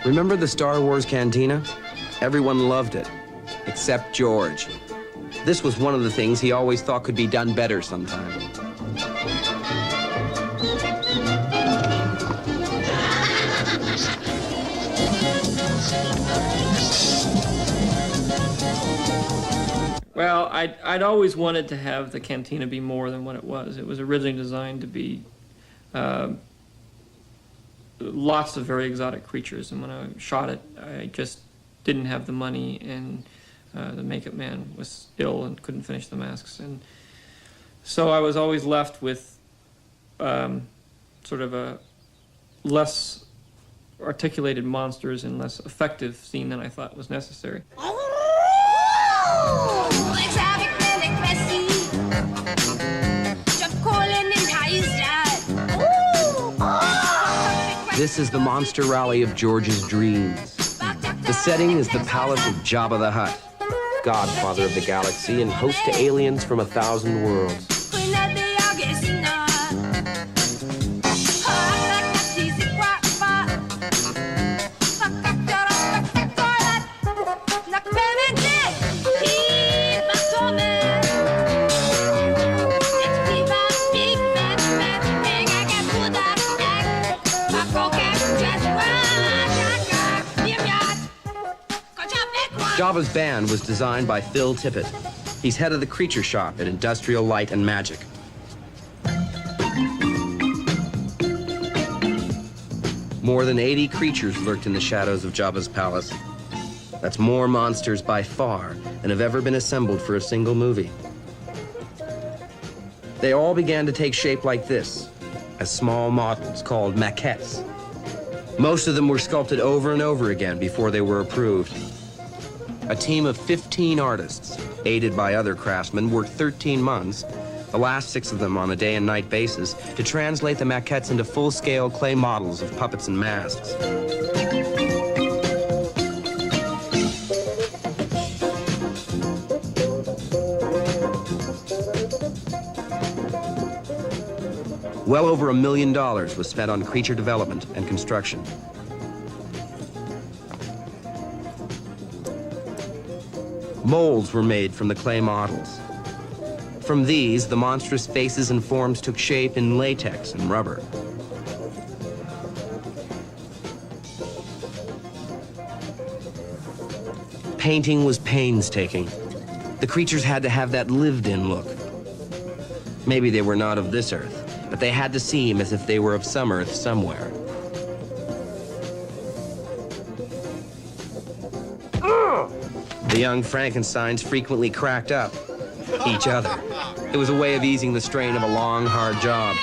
Remember the Star Wars cantina? Everyone loved it, except George. This was one of the things he always thought could be done better sometime. Well, I'd always wanted to have the cantina be more than what it was. It was originally designed to be lots of very exotic creatures, and when I shot it, I just didn't have the money, and the makeup man was ill and couldn't finish the masks, and so I was always left with sort of a less articulated monsters and less effective scene than I thought was necessary. This is the monster rally of George's dreams. The setting is the palace of Jabba the Hutt, godfather of the galaxy and host to aliens from 1,000 worlds. Jabba's band was designed by Phil Tippett. He's head of the creature shop at Industrial Light and Magic. More than 80 creatures lurked in the shadows of Jabba's palace. That's more monsters by far than have ever been assembled for a single movie. They all began to take shape like this, as small models called maquettes. Most of them were sculpted over and over again before they were approved. A team of 15 artists, aided by other craftsmen, worked 13 months, the last 6 of them on a day and night basis, to translate the maquettes into full-scale clay models of puppets and masks. Well over $1 million was spent on creature development and construction. Molds were made from the clay models. From these, the monstrous faces and forms took shape in latex and rubber. Painting was painstaking. The creatures had to have that lived-in look. Maybe they were not of this Earth, but they had to seem as if they were of some Earth somewhere. The young Frankensteins frequently cracked up each other. It was a way of easing the strain of a long, hard job.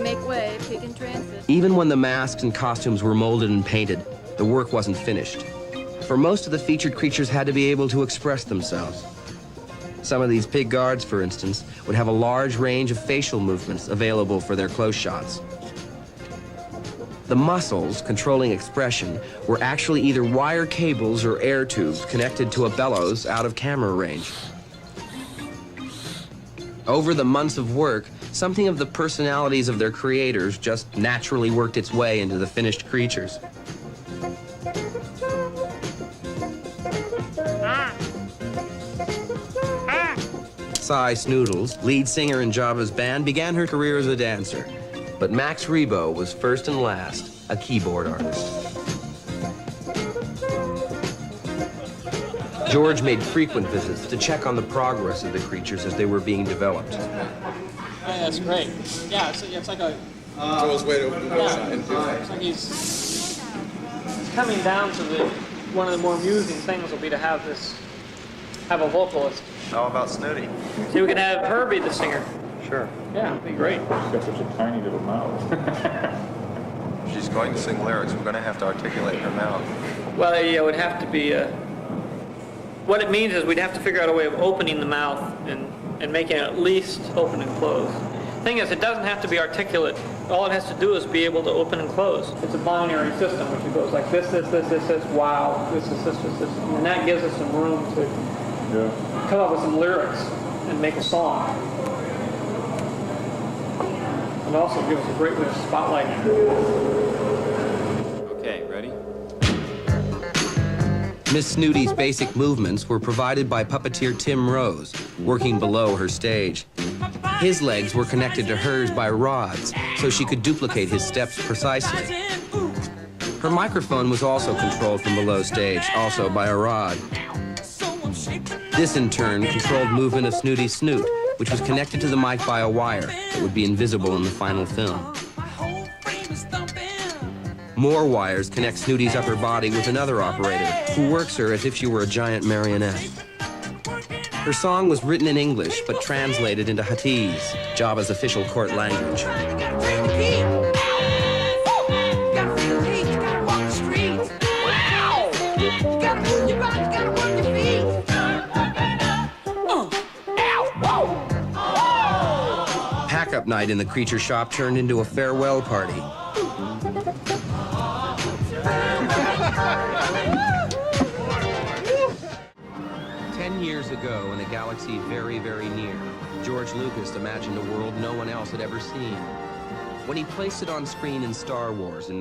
Make way, pig in transit. Even when the masks and costumes were molded and painted, the work wasn't finished. For most of the featured creatures had to be able to express themselves. Some of these pig guards, for instance, would have a large range of facial movements available for their close shots. The muscles controlling expression were actually either wire cables or air tubes connected to a bellows out of camera range. Over the months of work, something of the personalities of their creators just naturally worked its way into the finished creatures. Cy Snoodles, lead singer in Jabba's band, began her career as a dancer. But Max Rebo was first and last a keyboard artist. George made frequent visits to check on the progress of the creatures as they were being developed. That's great. Yeah, it's like a... Joel's way to open the yeah, it's like he's coming down to one of the more amusing things will be to have a vocalist. How about Snooty? See, we could have her be the singer. Sure. Yeah, it'd be great. She's got such a tiny little mouth. She's going to sing lyrics. We're going to have to articulate her mouth. Well, yeah, it would have to be... what it means is we'd have to figure out a way of opening the mouth and making it at least open and close. The thing is, it doesn't have to be articulate All it has to do is be able to open and close. It's a binary system, which it goes like this, wow, this, and that gives us some room to come up with some lyrics and make a song. And also gives us a great way of spotlighting. Okay, ready? Miss Snooty's basic movements were provided by puppeteer Tim Rose, working below her stage. His legs were connected to hers by rods, so she could duplicate his steps precisely. Her microphone was also controlled from below stage, also by a rod. This, in turn, controlled movement of Snooty's snoot, which was connected to the mic by a wire that would be invisible in the final film. More wires connect Snooty's upper body with another operator, who works her as if she were a giant marionette. Her song was written in English, but translated into Hattese, Java's official court language. Pack-up night in the Creature shop turned into a farewell party. Years ago, in a galaxy very, very near, George Lucas imagined a world no one else had ever seen. When he placed it on screen in Star Wars in